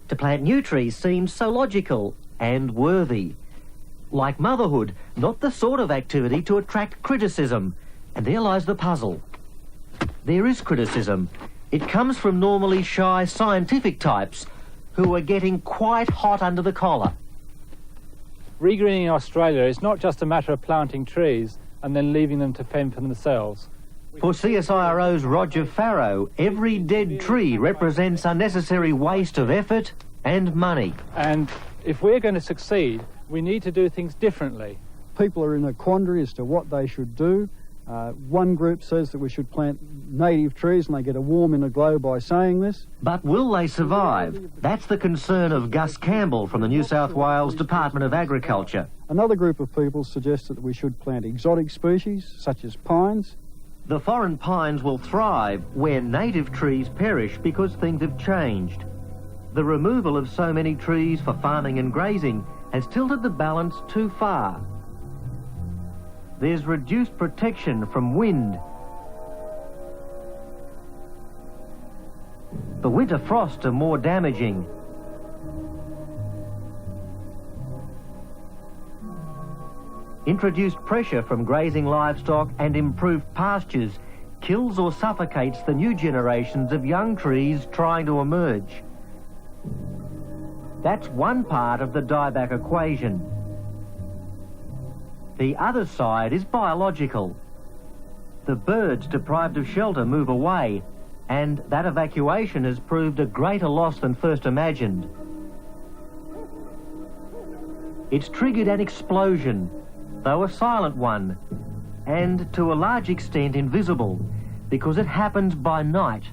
To plant new trees seems so logical and worthy. Like motherhood, not the sort of activity to attract criticism. And there lies the puzzle. There is criticism. It comes from normally shy scientific types who are getting quite hot under the collar. Regreening in Australia is not just a matter of planting trees and then leaving them to fend for themselves. For CSIRO's Roger Farrow, every dead tree represents unnecessary waste of effort and money. And if we're going to succeed, we need to do things differently. People are in a quandary as to what they should do. One group says that we should plant native trees, and they get a warm in a glow by saying this. But will they survive? That's the concern of Gus Campbell from the New South Wales Department of Agriculture. Another group of people suggested that we should plant exotic species, such as pines. The foreign pines will thrive where native trees perish because things have changed. The removal of so many trees for farming and grazing has tilted the balance too far. There's reduced protection from wind. The winter frosts are more damaging. Introduced pressure from grazing livestock and improved pastures kills or suffocates the new generations of young trees trying to emerge. That's one part of the dieback equation. The other side is biological. The birds deprived of shelter move away, and that evacuation has proved a greater loss than first imagined. It's triggered an explosion, though a silent one, and to a large extent invisible, because it happens by night.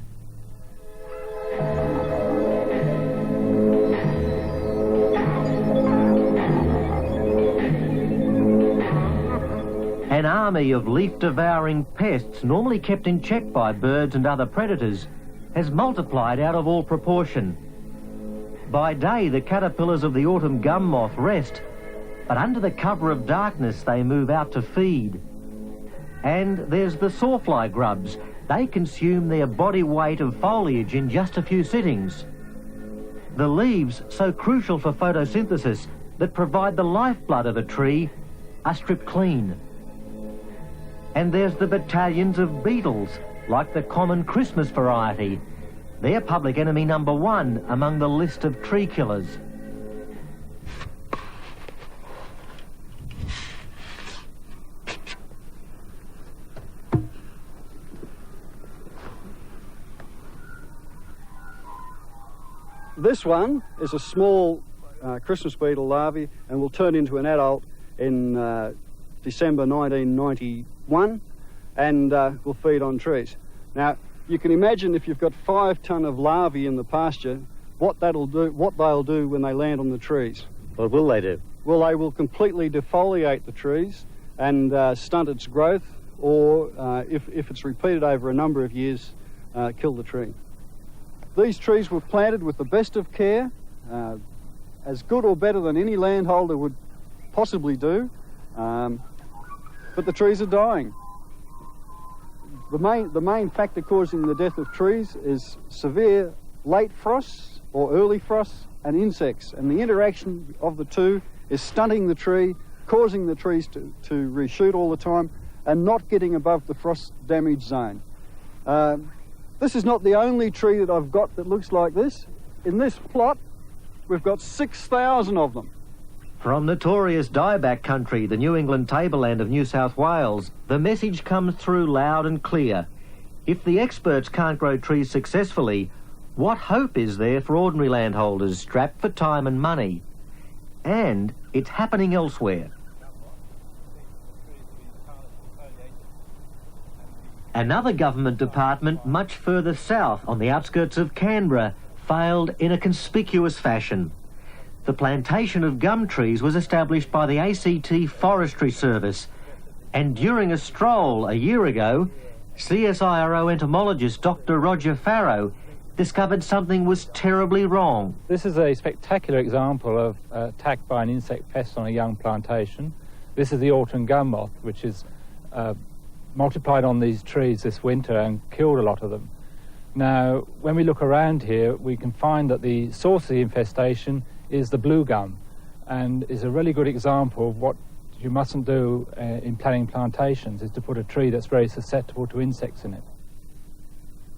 An army of leaf-devouring pests, normally kept in check by birds and other predators, has multiplied out of all proportion. By day, the caterpillars of the autumn gum moth rest, but under the cover of darkness they move out to feed. And there's the sawfly grubs. They consume their body weight of foliage in just a few sittings. The leaves, so crucial for photosynthesis that provide the lifeblood of a tree, are stripped clean. And there's the battalions of beetles, like the common Christmas variety. They're public enemy number one among the list of tree killers. This one is a small Christmas beetle larvae and will turn into an adult in December 1991 and will feed on trees. Now, you can imagine if you've got 5 ton of larvae in the pasture, what they'll do when they land on the trees. What will they do? Well, they will completely defoliate the trees and stunt its growth, or if it's repeated over a number of years, kill the tree. These trees were planted with the best of care, as good or better than any landholder would possibly do, but the trees are dying. The main factor causing the death of trees is severe late frosts or early frosts and insects, and the interaction of the two is stunting the tree, causing the trees to reshoot all the time and not getting above the frost damage zone. This is not the only tree that I've got that looks like this. In this plot, we've got 6,000 of them. From notorious dieback country, the New England tableland of New South Wales, the message comes through loud and clear. If the experts can't grow trees successfully, what hope is there for ordinary landholders strapped for time and money? And it's happening elsewhere. Another government department much further south on the outskirts of Canberra failed in a conspicuous fashion. The plantation of gum trees was established by the ACT Forestry Service, and during a stroll a year ago, CSIRO entomologist Dr. Roger Farrow discovered something was terribly wrong. This is a spectacular example of attack by an insect pest on a young plantation. This is the autumn gum moth, which is multiplied on these trees this winter and killed a lot of them. Now, when we look around here, we can find that the source of the infestation is the blue gum, and is a really good example of what you mustn't do in planting plantations, is to put a tree that's very susceptible to insects in it.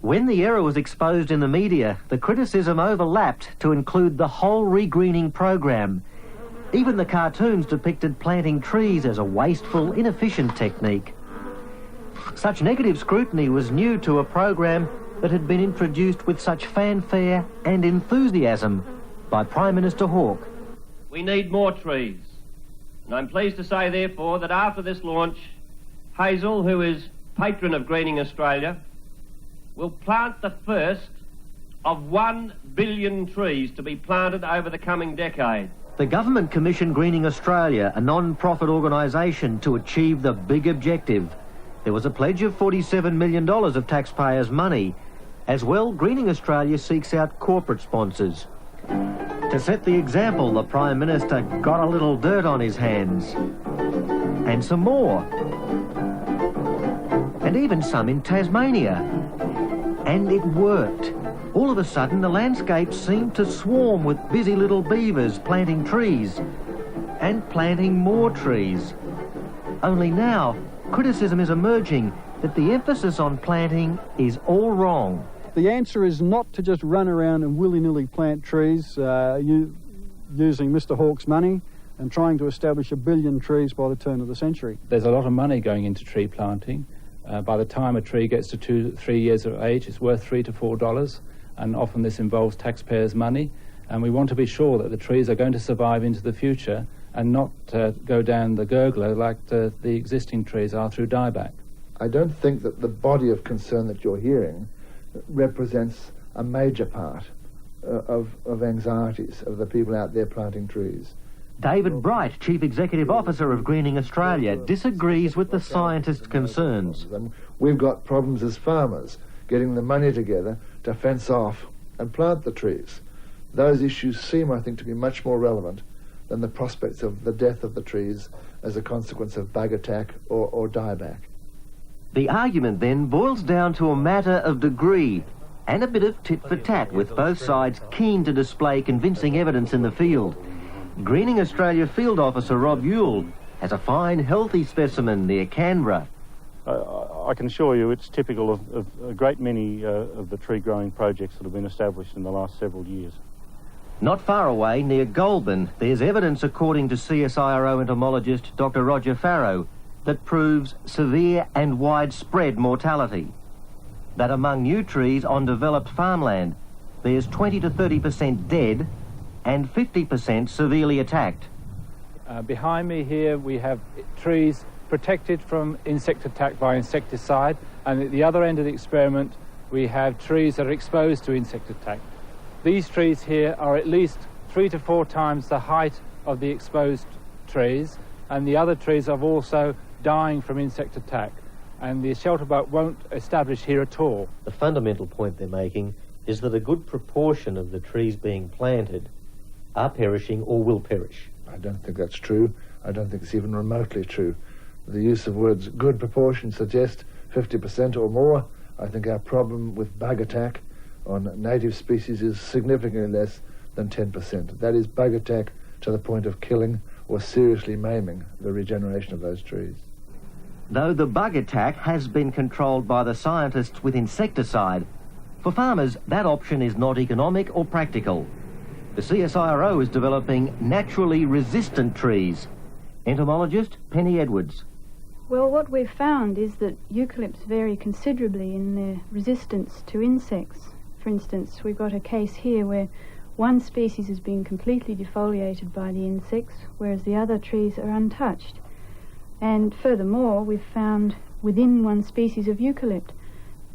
When the error was exposed in the media, the criticism overlapped to include the whole regreening program. Even the cartoons depicted planting trees as a wasteful, inefficient technique. Such negative scrutiny was new to a program that had been introduced with such fanfare and enthusiasm by Prime Minister Hawke. We need more trees, and I'm pleased to say, therefore, that after this launch, Hazel, who is patron of Greening Australia, will plant the first of 1 billion trees to be planted over the coming decade. The government commissioned Greening Australia, a non-profit organisation, to achieve the big objective. There was a pledge of $47 million of taxpayers' money. As well, Greening Australia seeks out corporate sponsors. To set the example, the Prime Minister got a little dirt on his hands. And some more. And even some in Tasmania. And it worked. All of a sudden, the landscape seemed to swarm with busy little beavers planting trees. And planting more trees. Only now, criticism is emerging that the emphasis on planting is all wrong. The answer is not to just run around and willy-nilly plant trees using Mr Hawke's money and trying to establish 1 billion trees by the turn of the century. There's a lot of money going into tree planting. By the time a tree gets to 2 to 3 years of age, it's worth $3 to $4, and often this involves taxpayers' money. And we want to be sure that the trees are going to survive into the future and not go down the gurgler like the existing trees are through dieback. I don't think that the body of concern that you're hearing represents a major part of anxieties of the people out there planting trees. David Bright, Chief Executive Officer of Greening Australia, disagrees with the scientists' concerns. We've got problems as farmers getting the money together to fence off and plant the trees. Those issues seem, I think, to be much more relevant than the prospects of the death of the trees as a consequence of bug attack or dieback. The argument then boils down to a matter of degree and a bit of tit for tat, with both sides keen to display convincing evidence in the field. Greening Australia Field Officer Rob Ewell has a fine, healthy specimen near Canberra. I can assure you it's typical of a great many of the tree growing projects that have been established in the last several years. Not far away, near Goulburn, there's evidence, according to CSIRO entomologist Dr. Roger Farrow, that proves severe and widespread mortality. That among new trees on developed farmland, there's 20 to 30% dead and 50% severely attacked. Behind me here we have trees protected from insect attack by insecticide, and at the other end of the experiment we have trees that are exposed to insect attack. These trees here are at least 3 to 4 times the height of the exposed trees, and the other trees are also dying from insect attack, and the shelter boat won't establish here at all. The fundamental point they're making is that a good proportion of the trees being planted are perishing or will perish. I don't think that's true. I don't think it's even remotely true. The use of words good proportion suggests 50% or more. I think our problem with bug attack on native species is significantly less than 10%. That is bug attack to the point of killing or seriously maiming the regeneration of those trees. Though the bug attack has been controlled by the scientists with insecticide, for farmers that option is not economic or practical. The CSIRO is developing naturally resistant trees. Entomologist Penny Edwards. Well, what we've found is that eucalypts vary considerably in their resistance to insects. For instance, we've got a case here where one species has been completely defoliated by the insects, whereas the other trees are untouched. And furthermore, we've found within one species of eucalypt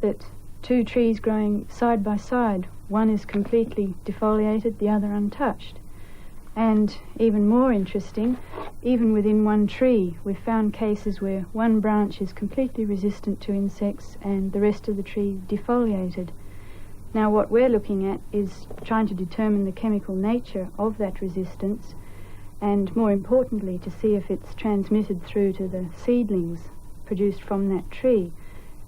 that 2 trees growing side by side, one is completely defoliated, the other untouched. And even more interesting, even within one tree, we've found cases where one branch is completely resistant to insects and the rest of the tree defoliated. Now what we're looking at is trying to determine the chemical nature of that resistance, and more importantly to see if it's transmitted through to the seedlings produced from that tree.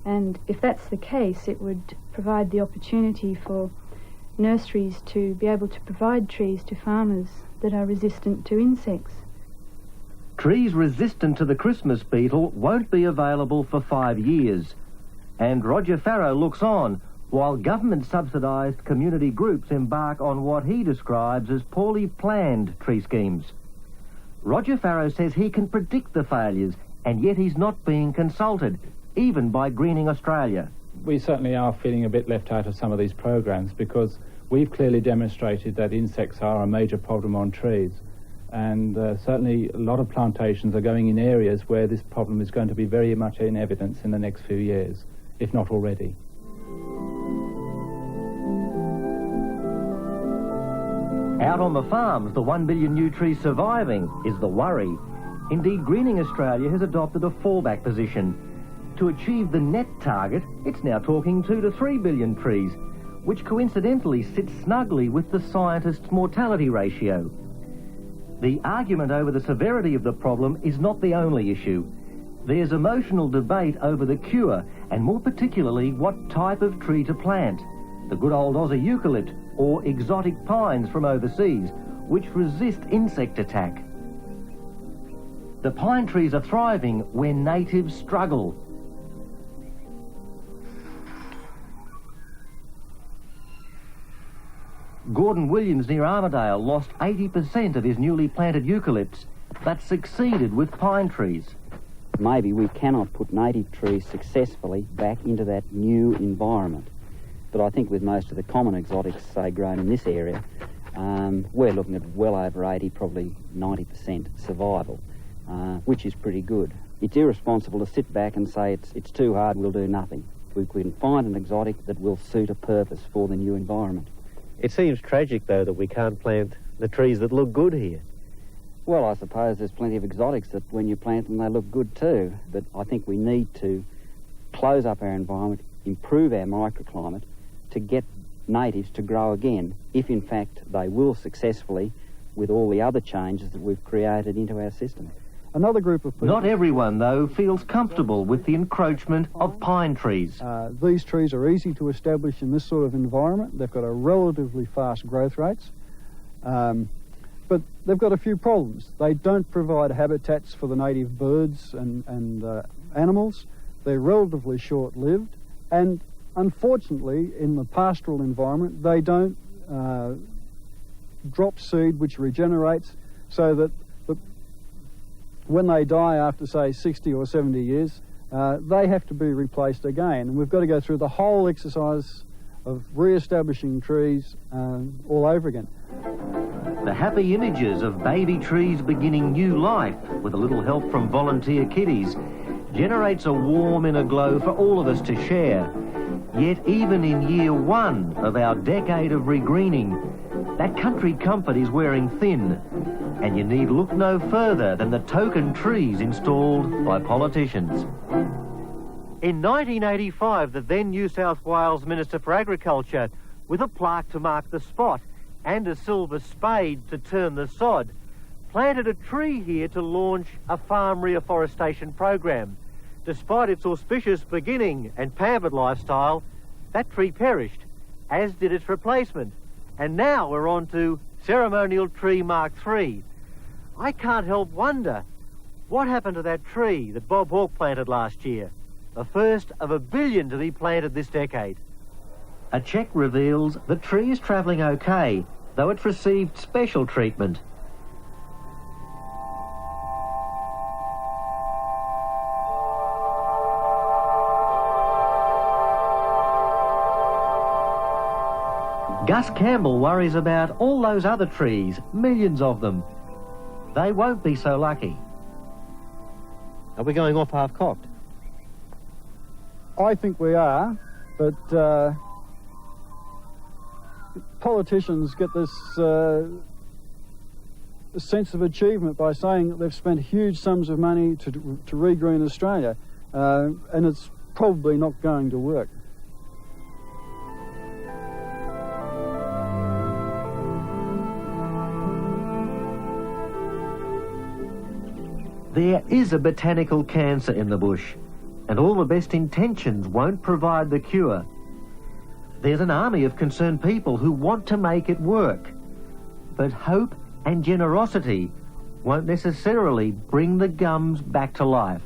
And if that's the case, it would provide the opportunity for nurseries to be able to provide trees to farmers that are resistant to insects. Trees resistant to the Christmas beetle won't be available for 5 years. And Roger Farrow looks on while government-subsidised community groups embark on what he describes as poorly planned tree schemes. Roger Farrow says he can predict the failures, and yet he's not being consulted, even by Greening Australia. We certainly are feeling a bit left out of some of these programs because we've clearly demonstrated that insects are a major problem on trees. And certainly a lot of plantations are going in areas where this problem is going to be very much in evidence in the next few years, if not already. Out on the farms, the 1 billion new trees surviving is the worry. Indeed, Greening Australia has adopted a fallback position. To achieve the net target, it's now talking 2 to 3 billion trees, which coincidentally sits snugly with the scientists' mortality ratio. The argument over the severity of the problem is not the only issue. There's emotional debate over the cure, and more particularly what type of tree to plant. The good old Aussie eucalypt or exotic pines from overseas, which resist insect attack. The pine trees are thriving where natives struggle. Gordon Williams near Armidale lost 80% of his newly planted eucalypts, but succeeded with pine trees. Maybe we cannot put native trees successfully back into that new environment. But I think with most of the common exotics, say, grown in this area, we're looking at well over 80, probably 90% survival, which is pretty good. It's irresponsible to sit back and say it's too hard, we'll do nothing. We can find an exotic that will suit a purpose for the new environment. It seems tragic, though, that we can't plant the trees that look good here. Well, I suppose there's plenty of exotics that when you plant them, they look good too. But I think we need to close up our environment, improve our microclimate to get natives to grow again, if in fact they will successfully with all the other changes that we've created into our system. Another group of people... Not everyone, though, feels comfortable with the encroachment of pine trees. These trees are easy to establish in this sort of environment. They've got a relatively fast growth rates, but they've got a few problems. They don't provide habitats for the native birds and animals. They're relatively short-lived, and unfortunately, in the pastoral environment, they don't drop seed which regenerates, so that when they die after, say, 60 or 70 years, they have to be replaced again. And we've got to go through the whole exercise of re-establishing trees all over again. The happy images of baby trees beginning new life with a little help from volunteer kiddies generates a warm inner glow for all of us to share. Yet even in year one of our decade of regreening, that country comfort is wearing thin, and you need look no further than the token trees installed by politicians. In 1985, the then New South Wales Minister for Agriculture, with a plaque to mark the spot and a silver spade to turn the sod, planted a tree here to launch a farm reforestation program. Despite its auspicious beginning and pampered lifestyle, that tree perished, as did its replacement. And now we're on to Ceremonial Tree Mark III. I can't help wonder, what happened to that tree that Bob Hawke planted last year? The first of 1 billion to be planted this decade. A check reveals the tree is travelling okay, though it's received special treatment. Gus Campbell worries about all those other trees, millions of them. They won't be so lucky. Are we going off half-cocked? I think we are, but politicians get this sense of achievement by saying that they've spent huge sums of money to regreen Australia, and it's probably not going to work. There is a botanical cancer in the bush. and all the best intentions won't provide the cure. There's an army of concerned people who want to make it work, but hope and generosity won't necessarily bring the gums back to life.